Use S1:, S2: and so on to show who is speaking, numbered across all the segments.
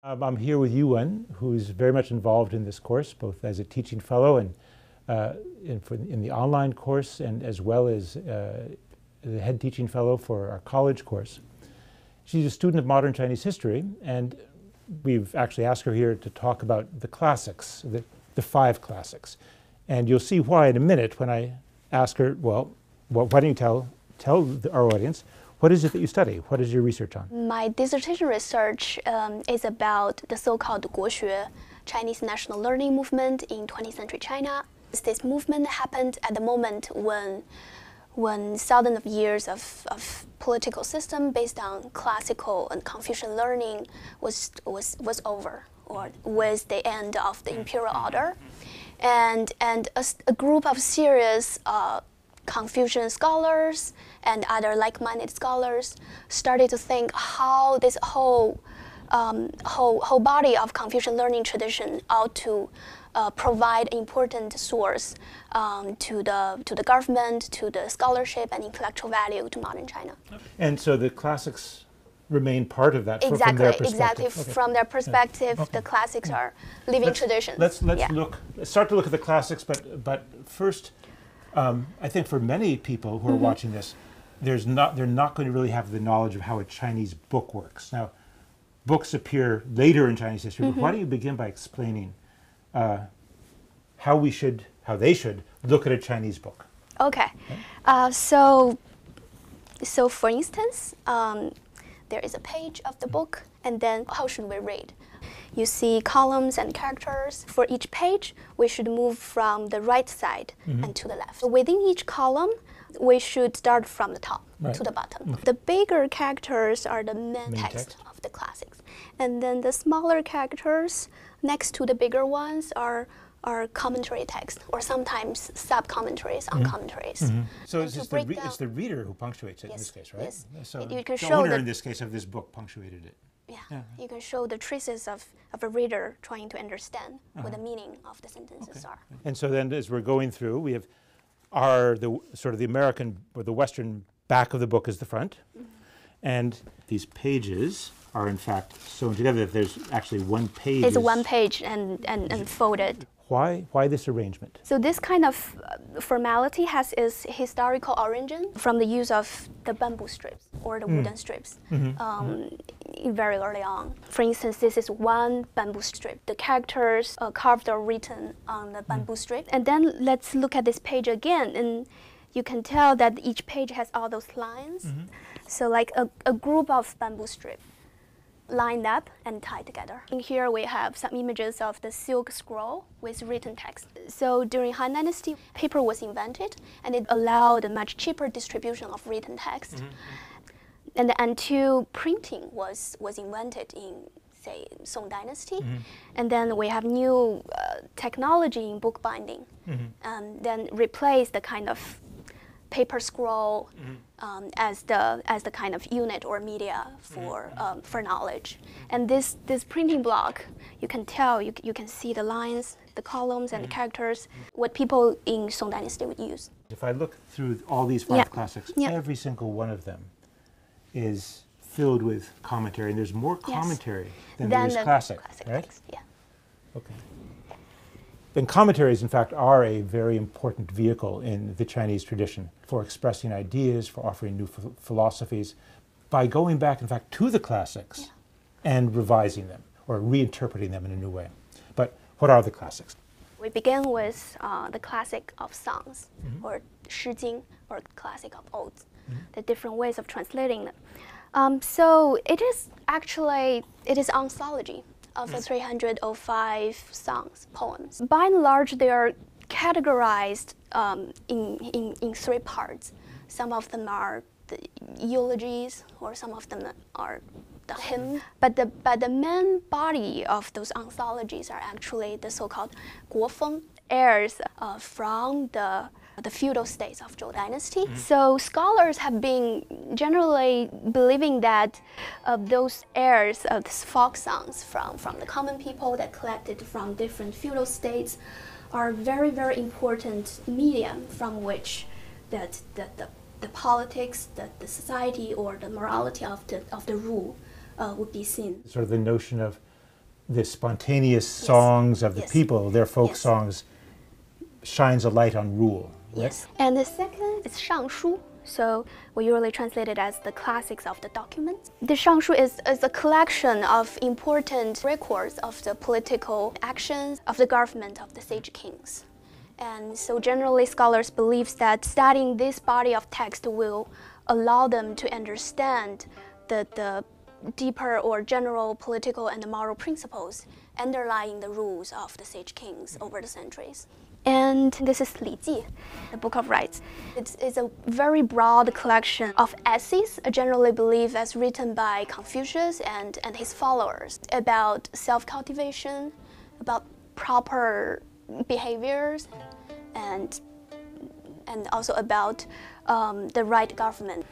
S1: I'm here with Yuwen, who's very much involved in this course, both as a teaching fellow and in the online course, and as well as the head teaching fellow for our college course. She's a student of modern Chinese history, and we've actually asked her here to talk about the classics, the 5 classics. And you'll see why in a minute when I ask her, well, why don't you tell our audience, what is it that you study? What is your research on?
S2: My dissertation research is about the so-called Guoxue, Chinese national learning movement in 20th century China. This movement happened at the moment when thousands of years of political system based on classical and Confucian learning was over, or with the end of the imperial order, and a group of serious Confucian scholars and other like-minded scholars started to think how this whole body of Confucian learning tradition ought to provide important source to the government, to the scholarship and intellectual value to modern China.
S1: And so the classics remain part of that
S2: exactly,
S1: from their perspective.
S2: Exactly.
S1: Okay.
S2: From their perspective,
S1: Okay.
S2: the classics are living traditions.
S1: Let's start to look at the classics, but first, I think for many people who are watching this, they're not going to really have the knowledge of how a Chinese book works. Now, books appear later in Chinese history, but why don't you begin by explaining how they should look at a Chinese book?
S2: Okay. So for instance, there is a page of the book, and then how should we read? You see columns and characters. For each page, we should move from the right side and to the left. Within each column, we should start from the top to the bottom. The bigger characters are the main text of the classics. And then the smaller characters next to the bigger ones are commentary text, or sometimes sub-commentaries on commentaries.
S1: So it's the reader who punctuates it in this case, right?
S2: Yes.
S1: So
S2: You can
S1: the
S2: show
S1: owner in this case of this book punctuated it.
S2: Yeah, you can show the traces of a reader trying to understand what the meaning of the sentences are.
S1: And so then as we're going through, we have the American or the Western back of the book is the front. And these pages are in fact sewn together. There's actually one page.
S2: It's one page and folded.
S1: Why this arrangement?
S2: So this kind of formality has its historical origin from the use of the bamboo strips or the wooden strips very early on. For instance, this is one bamboo strip. The characters carved or written on the bamboo strip. And then let's look at this page again, and you can tell that each page has all those lines. So like a group of bamboo strips lined up and tied together. In here we have some images of the silk scroll with written text. So during Han Dynasty, paper was invented, and it allowed a much cheaper distribution of written text. And until printing was invented in, say, Song Dynasty, and then we have new technology in bookbinding, and then replace the kind of paper scroll as the kind of unit or media for knowledge. And this printing block, you can tell, you can see the lines, the columns, and the characters, what people in Song Dynasty would use.
S1: If I look through all these 5 classics, every single one of them is filled with commentary, and there's more commentary than there is classic, right?
S2: Text, yeah.
S1: Okay. And commentaries, in fact, are a very important vehicle in the Chinese tradition for expressing ideas, for offering new philosophies, by going back, in fact, to the classics and revising them or reinterpreting them in a new way. But what are the classics?
S2: We begin with the classic of songs, or Shi Jing, or classic of odes, the different ways of translating them. So it is anthology of the 305 songs, poems. By and large, they are categorized in 3 parts. Some of them are the eulogies, or some of them are the hymn. But the main body of those anthologies are actually the so-called Guofeng, airs from the feudal states of Zhou Dynasty. So scholars have been generally believing that those airs of these folk songs from the common people that collected from different feudal states are very, very important medium from which that the politics, the society, or the morality of the rule would be seen.
S1: Sort of the notion of the spontaneous songs of the people, their folk songs, shines a light on rule. Right?
S2: Yes. And the second is 尚书. So we usually translate it as the classics of the documents. The 尚书is a collection of important records of the political actions of the government of the sage kings. And so generally scholars believe that studying this body of text will allow them to understand the deeper or general political and moral principles underlying the rules of the sage kings over the centuries. And this is 礼记, the Book of Rites. It's a very broad collection of essays, generally believed as written by Confucius and his followers, about self-cultivation, about proper behaviors, and also about the right government.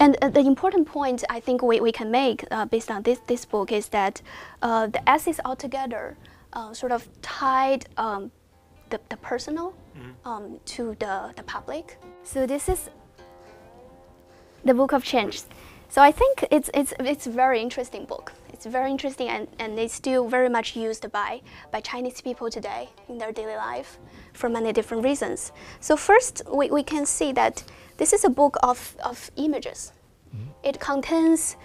S2: And the important point I think we can make based on this book is that the essays altogether sort of tied the personal to the public. So this is the Book of Change. So I think it's a very interesting book. It's very interesting and it's still very much used by Chinese people today in their daily life for many different reasons. So first, we can see that this is a book of images. It contains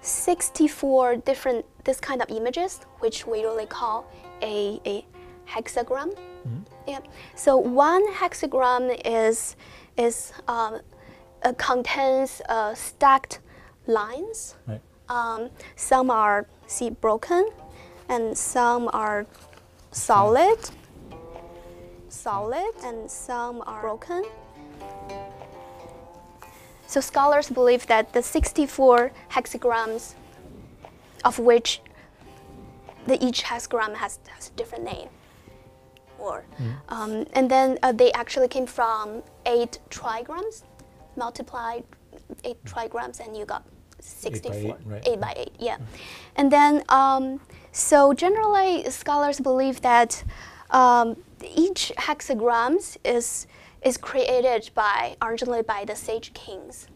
S2: 64 different this kind of images, which we really call a hexagram. Yeah. So one hexagram contains stacked lines. Right. Some are broken, and some are solid, and some are broken. So scholars believe that the 64 hexagrams, of which each hexagram has a different name, and then they actually came from 8 trigrams, multiplied 8 trigrams, and you got 64. 8 by 8, right? 8 by 8, yeah. And then, so generally, scholars believe that each hexagrams is created originally by the sage kings,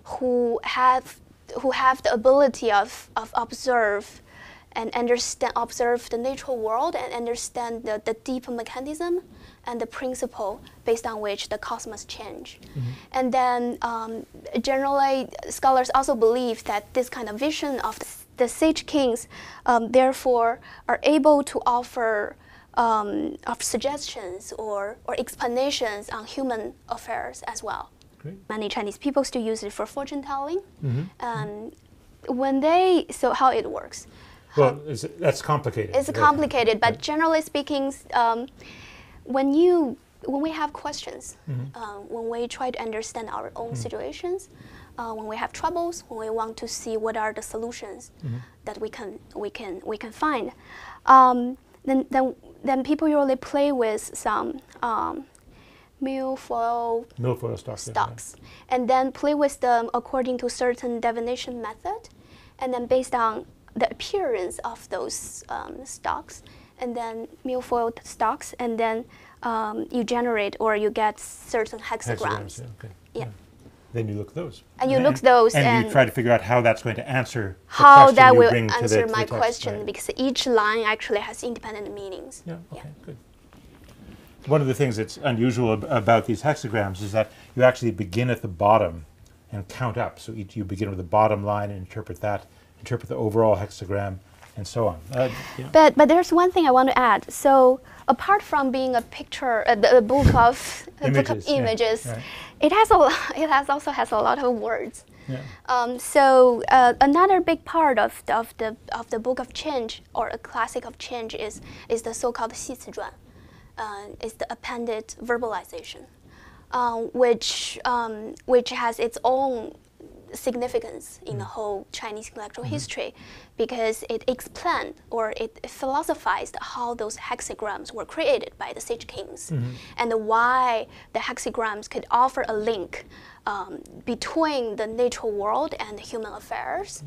S2: who have the ability of observe and observe the natural world and understand the deep mechanism and the principle based on which the cosmos change. And then generally scholars also believe that this kind of vision of the sage kings therefore are able to offer of suggestions or explanations on human affairs as well. Great. Many Chinese people still use it for fortune telling. So how it works?
S1: Well, that's complicated.
S2: It's complicated, but generally speaking, when we have questions, when we try to understand our own situations, when we have troubles, when we want to see what are the solutions that we can find, then people usually play with some milfoil stocks, and then play with them according to certain divination method, and then based on the appearance of those stocks, and then milfoil stocks, and then you generate or you get certain hexagrams.
S1: Yeah. Then you look at those.
S2: And you look those
S1: and you try to figure out how that's going to answer the
S2: how
S1: question
S2: that
S1: you
S2: will
S1: bring to
S2: answer
S1: the
S2: my
S1: text,
S2: question,
S1: right.
S2: because each line actually has independent meanings.
S1: Yeah, okay, good. One of the things that's unusual about these hexagrams is that you actually begin at the bottom and count up. So you begin with the bottom line and interpret the overall hexagram, and so on.
S2: But there's one thing I want to add. So apart from being a picture, a book of images, yeah. It also has a lot of words. Yeah. So another big part of the Book of Change, or a classic of change, is the so-called 系辞传. Is the appended verbalization, which has its own significance in the whole Chinese intellectual history, because it explained or it philosophized how those hexagrams were created by the sage kings, and why the hexagrams could offer a link between the natural world and human affairs.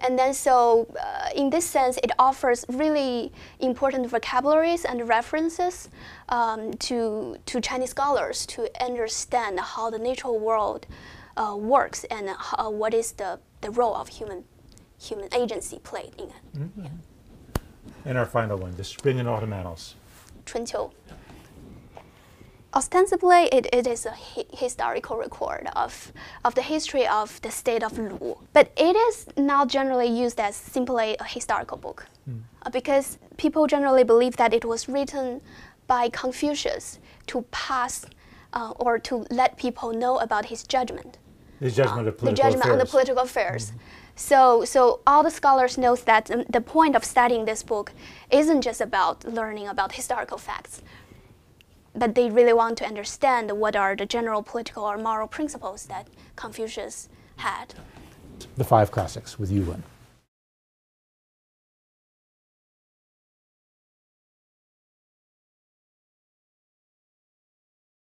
S2: And then so in this sense, it offers really important vocabularies and references to Chinese scholars to understand how the natural world works and what is the role of human agency played in it.
S1: And our final one, the Spring and Autumn Annals.
S2: 春秋. Ostensibly, it is a historical record of the history of the state of Lu, but it is not generally used as simply a historical book, because people generally believe that it was written by Confucius to pass or to let people know about his judgment.
S1: His judgment of political
S2: the judgment
S1: affairs.
S2: on the political affairs. So all the scholars know that the point of studying this book isn't just about learning about historical facts, but they really want to understand what are the general political or moral principles that Confucius had.
S1: The Five Classics with Yu Wen.